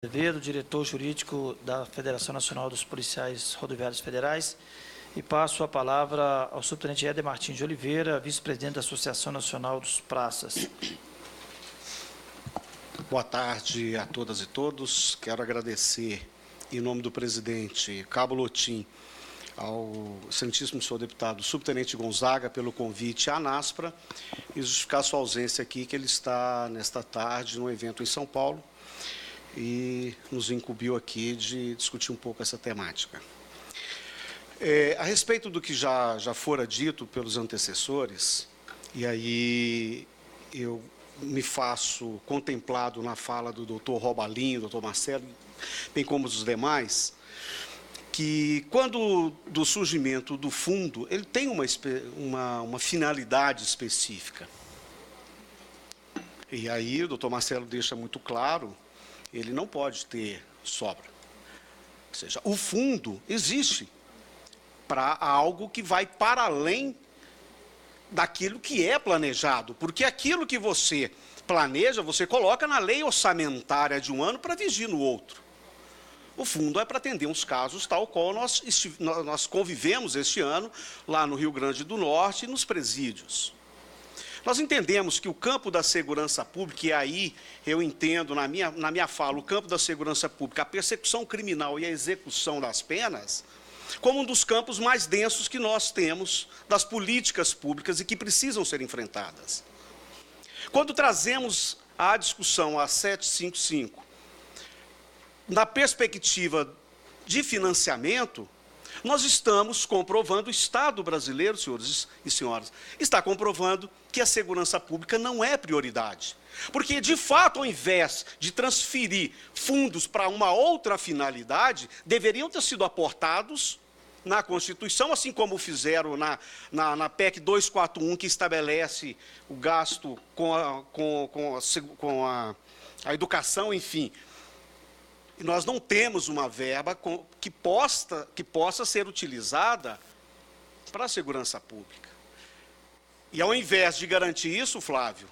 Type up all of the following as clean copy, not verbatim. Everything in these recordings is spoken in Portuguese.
Azevedo, diretor jurídico da Federação Nacional dos Policiais Rodoviários Federais, e passo a palavra ao subtenente Éder Martins de Oliveira, vice-presidente da Associação Nacional dos Praças. Boa tarde a todas e todos. Quero agradecer, em nome do presidente Cabo Lotim, ao excelentíssimo senhor deputado subtenente Gonzaga pelo convite à ANASPRA e justificar sua ausência aqui, que ele está, nesta tarde, num evento em São Paulo, e nos incumbiu aqui de discutir um pouco essa temática. A respeito do que já fora dito pelos antecessores, e aí eu me faço contemplado na fala do doutor Robalinho, doutor Marcelo, bem como dos demais, que quando do surgimento do fundo, ele tem uma finalidade específica. E aí o doutor Marcelo deixa muito claro, ele não pode ter sobra. Ou seja, o fundo existe para algo que vai para além daquilo que é planejado, porque aquilo que você planeja, você coloca na lei orçamentária de um ano para vigir no outro. O fundo é para atender uns casos tal qual nós convivemos este ano lá no Rio Grande do Norte, nos presídios. Nós entendemos que o campo da segurança pública, e aí eu entendo na minha fala, o campo da segurança pública, a persecução criminal e a execução das penas, como um dos campos mais densos que nós temos das políticas públicas e que precisam ser enfrentadas. Quando trazemos a discussão a 755, na perspectiva de financiamento, nós estamos comprovando, o Estado brasileiro, senhores e senhoras, está comprovando que a segurança pública não é prioridade. Porque, de fato, ao invés de transferir fundos para uma outra finalidade, deveriam ter sido aportados na Constituição, assim como fizeram na PEC 241, que estabelece o gasto com a educação, enfim. E nós não temos uma verba que possa ser utilizada para a segurança pública. E, ao invés de garantir isso, Flávio,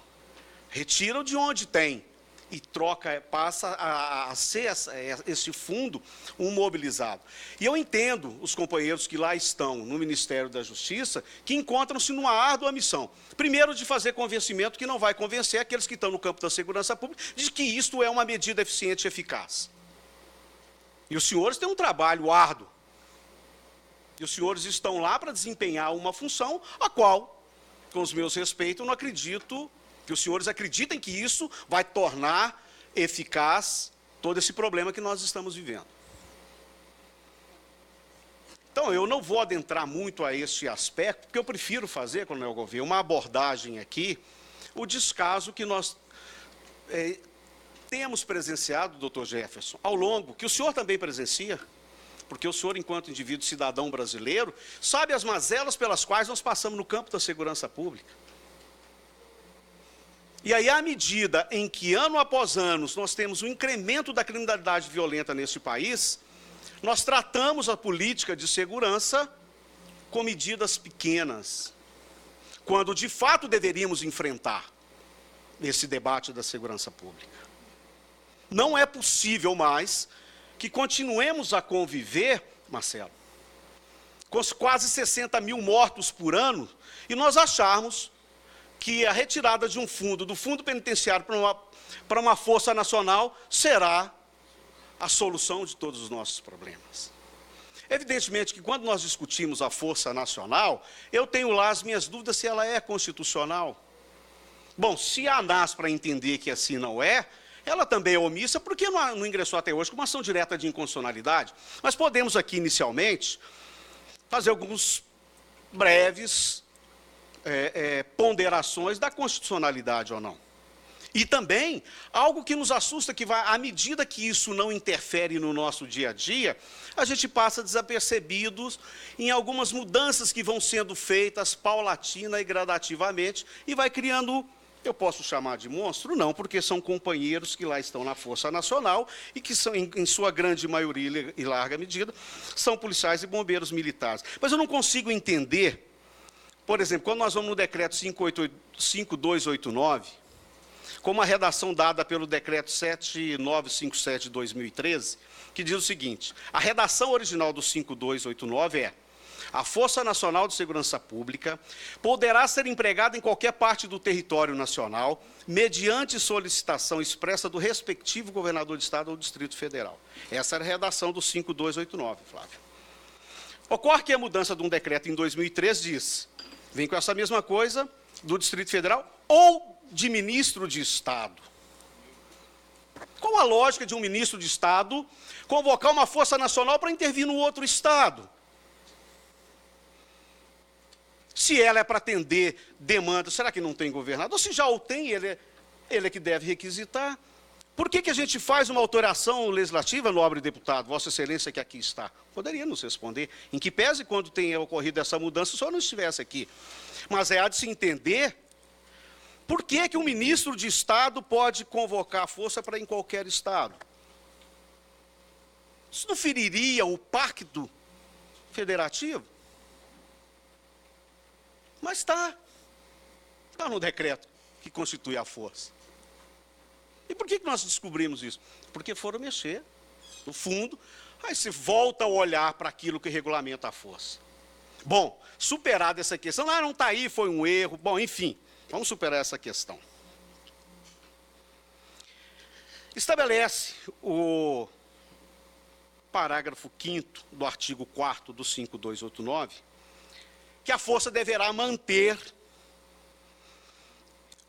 retira de onde tem e passa a ser esse fundo um mobilizado. E eu entendo os companheiros que lá estão no Ministério da Justiça, que encontram-se numa árdua missão. Primeiro, de fazer convencimento que não vai convencer aqueles que estão no campo da segurança pública de que isto é uma medida eficiente e eficaz. E os senhores têm um trabalho árduo. E os senhores estão lá para desempenhar uma função a qual, com os meus respeitos, eu não acredito que os senhores acreditem que isso vai tornar eficaz todo esse problema que nós estamos vivendo. Então, eu não vou adentrar muito a esse aspecto, porque eu prefiro fazer, Coronel Gouveia, uma abordagem aqui, o descaso que nós temos presenciado, doutor Jefferson, ao longo, que o senhor também presencia, porque o senhor, enquanto indivíduo cidadão brasileiro, sabe as mazelas pelas quais nós passamos no campo da segurança pública. E aí, à medida em que, ano após ano, nós temos um incremento da criminalidade violenta neste país, nós tratamos a política de segurança com medidas pequenas, quando, de fato, deveríamos enfrentar esse debate da segurança pública. Não é possível mais que continuemos a conviver, Marcelo, com quase 60 mil mortos por ano, e nós acharmos que a retirada de um fundo, do fundo penitenciário para uma força nacional, será a solução de todos os nossos problemas. Evidentemente que quando nós discutimos a força nacional, eu tenho lá as minhas dúvidas se ela é constitucional. Bom, se a ANASPRA entender que assim não é, ela também é omissa, porque não ingressou até hoje com uma ação direta de inconstitucionalidade. Mas podemos aqui, inicialmente, fazer alguns breves ponderações da constitucionalidade ou não. E também, algo que nos assusta, que à medida que isso não interfere no nosso dia a dia, a gente passa desapercebidos em algumas mudanças que vão sendo feitas paulatina e gradativamente, e vai criando, eu posso chamar de monstro? Não, porque são companheiros que lá estão na Força Nacional e que são, em sua grande maioria e larga medida, são policiais e bombeiros militares. Mas eu não consigo entender, por exemplo, quando nós vamos no decreto 5289, com a redação dada pelo Decreto 7957 de 2013, que diz o seguinte: a redação original do 5289 é: a Força Nacional de Segurança Pública poderá ser empregada em qualquer parte do território nacional, mediante solicitação expressa do respectivo governador de Estado ou Distrito Federal. Essa era a redação do 5289, Flávio. Ocorre que a mudança de um decreto em 2003 diz, vem com essa mesma coisa, do Distrito Federal ou de ministro de Estado. Qual a lógica de um ministro de Estado convocar uma Força Nacional para intervir no outro Estado? Se ela é para atender demanda, será que não tem governador? Se já o tem, ele é que deve requisitar. Por que a gente faz uma alteração legislativa, nobre deputado, Vossa Excelência que aqui está? Poderia nos responder. Em que pese, quando tenha ocorrido essa mudança, o senhor não estivesse aqui. Mas há de se entender por que um ministro de Estado pode convocar a força para ir em qualquer Estado. Isso não feriria o pacto federativo? Mas está no decreto que constitui a força. E por que nós descobrimos isso? Porque foram mexer no fundo, aí se volta a olhar para aquilo que regulamenta a força. Bom, superada essa questão, não está aí, foi um erro, bom, enfim, vamos superar essa questão. Estabelece o parágrafo 5º do artigo 4º do 5289, que a força deverá manter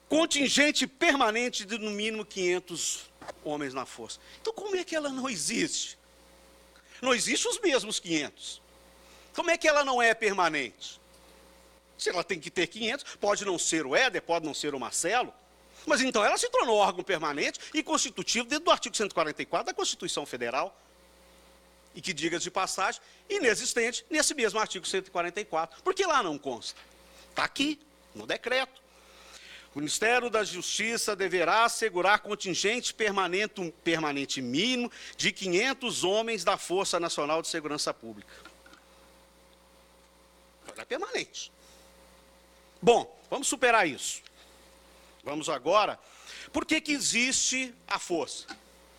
contingente permanente de no mínimo 500 homens na força. Então, como é que ela não existe? Não existem os mesmos 500. Como é que ela não é permanente? Se ela tem que ter 500, pode não ser o Éder, pode não ser o Marcelo, mas então ela se tornou órgão permanente e constitutivo dentro do artigo 144 da Constituição Federal. E que, diga de passagem, inexistente nesse mesmo artigo 144. Porque lá não consta. Está aqui, no decreto. O Ministério da Justiça deverá assegurar contingente permanente mínimo de 500 homens da Força Nacional de Segurança Pública. É permanente. Bom, vamos superar isso. Vamos agora. Por que existe a força?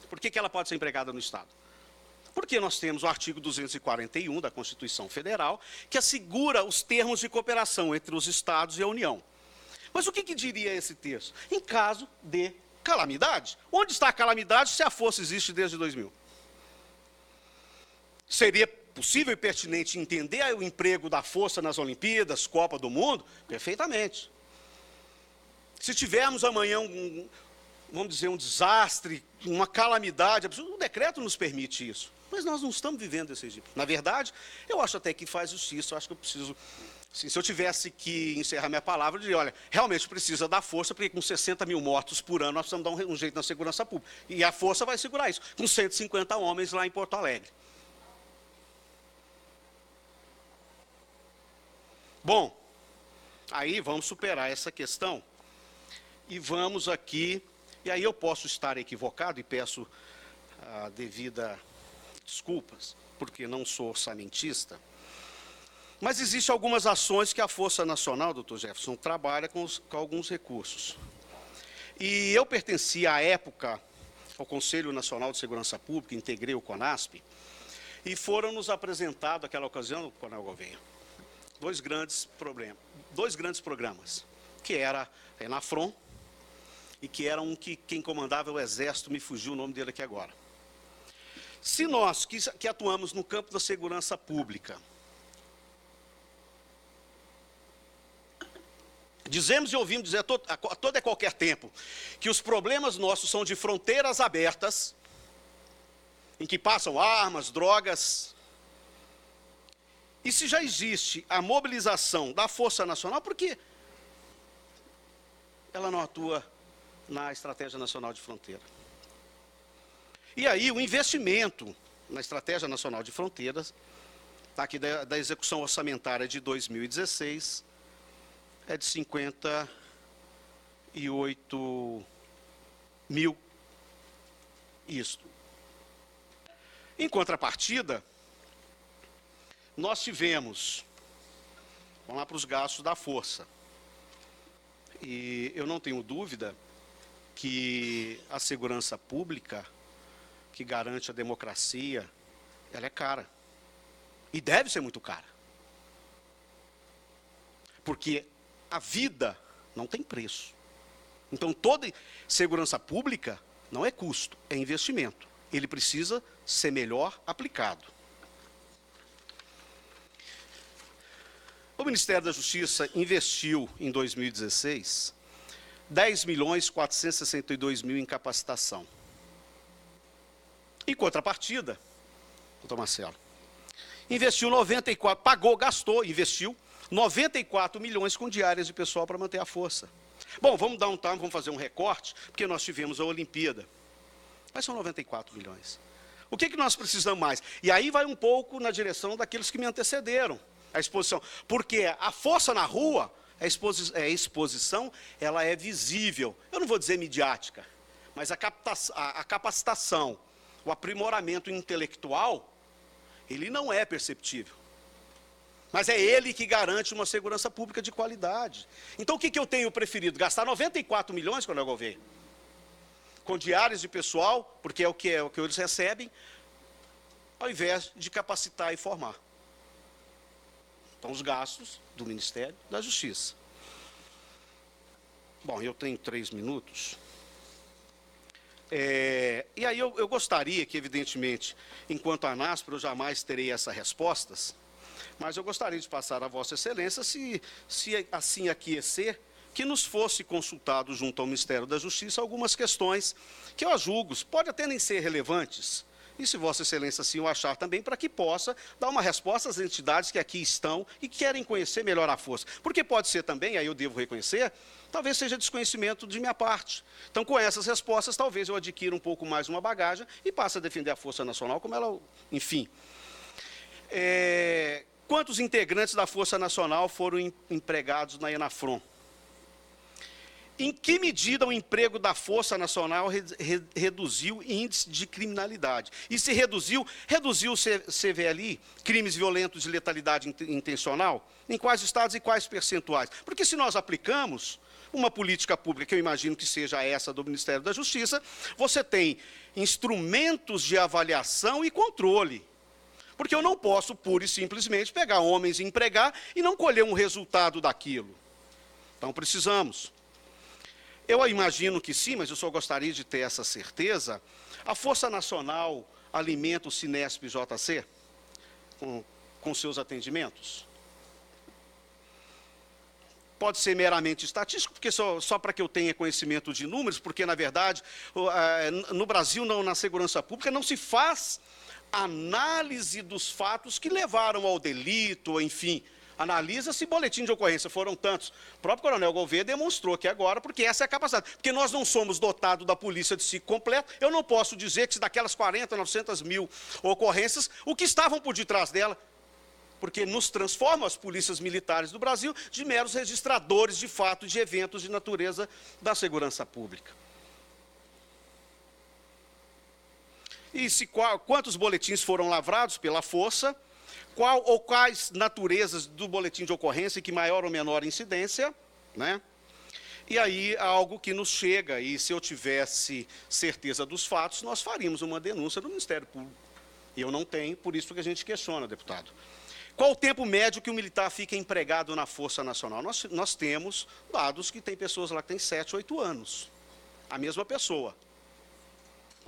Por que ela pode ser empregada no Estado? Porque nós temos o artigo 241 da Constituição Federal, que assegura os termos de cooperação entre os Estados e a União. Mas o que diria esse texto? Em caso de calamidade. Onde está a calamidade se a força existe desde 2000? Seria possível e pertinente entender o emprego da força nas Olimpíadas, Copa do Mundo? Perfeitamente. Se tivermos amanhã vamos dizer, um desastre, uma calamidade, o decreto nos permite isso. Mas nós não estamos vivendo esse tipo. Na verdade, eu acho até que faz justiça, eu acho que eu preciso... Se eu tivesse que encerrar minha palavra, eu diria, olha, realmente precisa da força, porque com 60 mil mortos por ano, nós precisamos dar um jeito na segurança pública. E a força vai segurar isso, com 150 homens lá em Porto Alegre. Bom, aí vamos superar essa questão e vamos aqui... E aí eu posso estar equivocado e peço a devida desculpas, porque não sou orçamentista, mas existem algumas ações que a Força Nacional, doutor Jefferson, trabalha com alguns recursos. E eu pertencia, à época, ao Conselho Nacional de Segurança Pública, integrei o CONASP, e foram nos apresentados, naquela ocasião, Coronel Gouveia, dois grandes programas, que era a ENAFRON, e que era que quem comandava o Exército, me fugiu o nome dele aqui agora. Se nós, que atuamos no campo da segurança pública, dizemos e ouvimos dizer a todo e qualquer tempo que os problemas nossos são de fronteiras abertas, em que passam armas, drogas, e se já existe a mobilização da Força Nacional, por que ela não atua na Estratégia Nacional de Fronteira? E aí, o investimento na Estratégia Nacional de Fronteiras, tá aqui da execução orçamentária de 2016, é de 58 mil. Isto. Em contrapartida, nós tivemos, vamos lá para os gastos da Força, e eu não tenho dúvida que a segurança pública, que garante a democracia, ela é cara. E deve ser muito cara. Porque a vida não tem preço. Então, toda segurança pública não é custo, é investimento. Ele precisa ser melhor aplicado. O Ministério da Justiça investiu, em 2016, 10.462.000 em capacitação. Em contrapartida, doutor Marcelo, investiu 94, pagou, gastou, investiu 94 milhões com diárias de pessoal para manter a força. Bom, vamos dar um time, vamos fazer um recorte, porque nós tivemos a Olimpíada. Mas são 94 milhões. O que nós precisamos mais? E aí vai um pouco na direção daqueles que me antecederam, a exposição. Porque a força na rua, a exposição, ela é visível. Eu não vou dizer midiática, mas a capacitação, o aprimoramento intelectual, ele não é perceptível. Mas é ele que garante uma segurança pública de qualidade. Então, o que eu tenho preferido? Gastar 94 milhões quando eu governo, com diárias de pessoal, porque é o que eles recebem, ao invés de capacitar e formar. Então, os gastos do Ministério da Justiça. Bom, eu tenho 3 minutos. E aí eu gostaria que, evidentemente, enquanto ANASPR, eu jamais terei essas respostas, mas eu gostaria de passar a Vossa Excelência, se assim aquecer, que nos fosse consultado junto ao Ministério da Justiça algumas questões que eu julgo, pode até nem ser relevantes, e se Vossa Excelência assim o achar também, para que possa dar uma resposta às entidades que aqui estão e querem conhecer melhor a força. Porque pode ser também, aí eu devo reconhecer, talvez seja desconhecimento de minha parte. Então, com essas respostas, talvez eu adquira um pouco mais uma bagagem e passe a defender a Força Nacional como ela, enfim. Quantos integrantes da Força Nacional foram empregados na ENAFRON? Em que medida o emprego da Força Nacional reduziu o índice de criminalidade? E se reduziu o CVLI, crimes violentos de letalidade intencional? Em quais estados e quais percentuais? Porque se nós aplicamos uma política pública, que eu imagino que seja essa do Ministério da Justiça, você tem instrumentos de avaliação e controle. Porque eu não posso, pura e simplesmente, pegar homens e empregar e não colher um resultado daquilo. Então, precisamos. Eu imagino que sim, mas eu só gostaria de ter essa certeza. A Força Nacional alimenta o Cinesp JC com seus atendimentos? Pode ser meramente estatístico, porque só para que eu tenha conhecimento de números, porque, na verdade, no Brasil, na segurança pública, não se faz análise dos fatos que levaram ao delito, enfim. Analisa-se boletim de ocorrência, foram tantos. O próprio Coronel Gouveia demonstrou que agora, porque essa é a capacidade. Porque nós não somos dotados da polícia de si completo, eu não posso dizer que daquelas 40, 900 mil ocorrências, o que estavam por detrás dela, porque nos transforma as polícias militares do Brasil de meros registradores de fatos, de eventos de natureza da segurança pública. E quantos boletins foram lavrados pela Força? Qual ou quais naturezas do boletim de ocorrência que maior ou menor incidência, né? E aí, algo que nos chega, e se eu tivesse certeza dos fatos, nós faríamos uma denúncia do Ministério Público. E eu não tenho, por isso que a gente questiona, deputado. Qual o tempo médio que o militar fica empregado na Força Nacional? Nós temos dados que tem pessoas lá que têm 7, 8 anos. A mesma pessoa.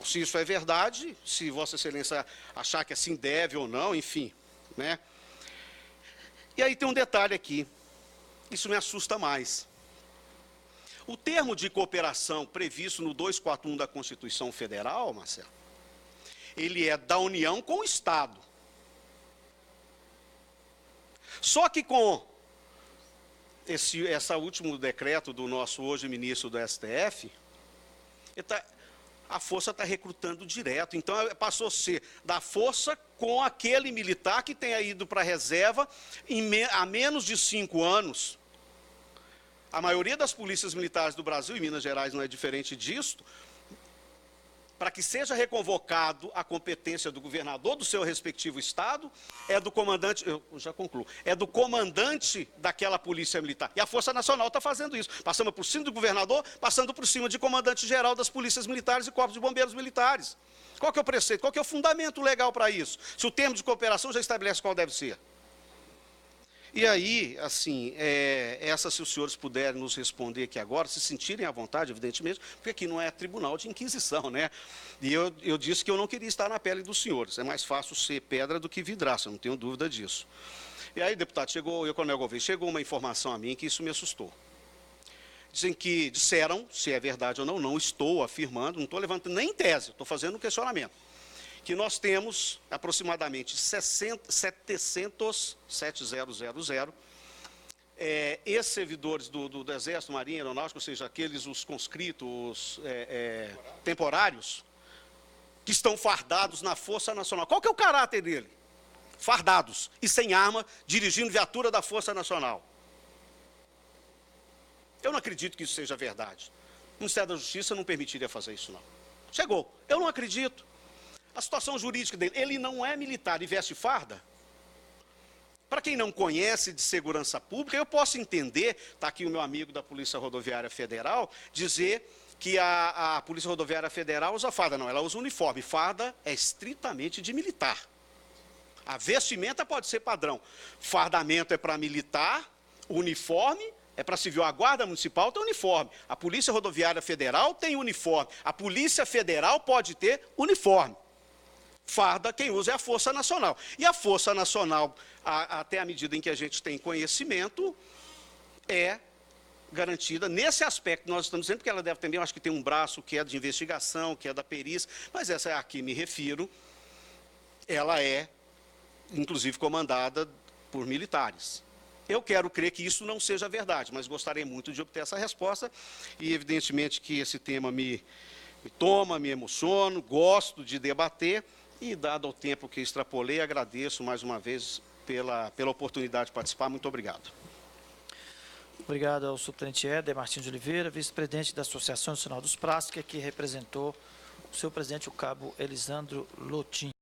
Se isso é verdade, se Vossa Excelência achar que assim deve ou não, enfim, né? E aí tem um detalhe aqui, isso me assusta mais. O termo de cooperação previsto no 241 da Constituição Federal, Marcelo, ele é da União com o Estado. Só que com esse último decreto do nosso hoje ministro do STF, a Força está recrutando direto. Então, passou a ser da Força com aquele militar que tenha ido para a reserva há menos de 5 anos. A maioria das polícias militares do Brasil, e Minas Gerais não é diferente disso, para que seja reconvocado a competência do governador do seu respectivo estado, é do comandante, eu já concluo, é do comandante daquela polícia militar. E a Força Nacional está fazendo isso, passando por cima do governador, passando por cima de comandante-geral das polícias militares e corpos de bombeiros militares. Qual que é o preceito, qual que é o fundamento legal para isso? Se o termo de cooperação já estabelece qual deve ser. E aí, assim, se os senhores puderem nos responder aqui agora, se sentirem à vontade, evidentemente, porque aqui não é tribunal de inquisição, né? E eu disse que eu não queria estar na pele dos senhores. É mais fácil ser pedra do que vidraça, eu não tenho dúvida disso. E aí, deputado, Coronel Gouveia, chegou uma informação a mim que isso me assustou. Disseram, se é verdade ou não, não estou afirmando, não estou levantando nem tese, estou fazendo um questionamento, que nós temos aproximadamente 700 ex-servidores do Exército, Marinha, Aeronáutica, ou seja, os conscritos, temporários, que estão fardados na Força Nacional. Qual que é o caráter dele? Fardados e sem arma, dirigindo viatura da Força Nacional. Eu não acredito que isso seja verdade. O Ministério da Justiça não permitiria fazer isso, não. Chegou. Eu não acredito. A situação jurídica dele, ele não é militar e veste farda? Para quem não conhece de segurança pública, eu posso entender, está aqui o meu amigo da Polícia Rodoviária Federal, dizer que a Polícia Rodoviária Federal usa farda. Não, ela usa uniforme. Farda é estritamente de militar. A vestimenta pode ser padrão. Fardamento é para militar, uniforme é para civil. A Guarda Municipal tem uniforme. A Polícia Rodoviária Federal tem uniforme. A Polícia Federal pode ter uniforme. Farda, quem usa é a Força Nacional. E a Força Nacional, até a medida em que a gente tem conhecimento, é garantida nesse aspecto. Nós estamos dizendo que ela deve também, eu acho que tem um braço que é de investigação, que é da perícia, mas essa é a que me refiro, ela é, inclusive, comandada por militares. Eu quero crer que isso não seja verdade, mas gostaria muito de obter essa resposta, e evidentemente que esse tema me emociono, gosto de debater, e dado o tempo que extrapolei, agradeço mais uma vez pela oportunidade de participar. Muito obrigado. Obrigado ao subtenente Éder Martins de Oliveira, vice-presidente da Associação Nacional dos Praças, que aqui representou o seu presidente, o cabo Elisandro Lotin.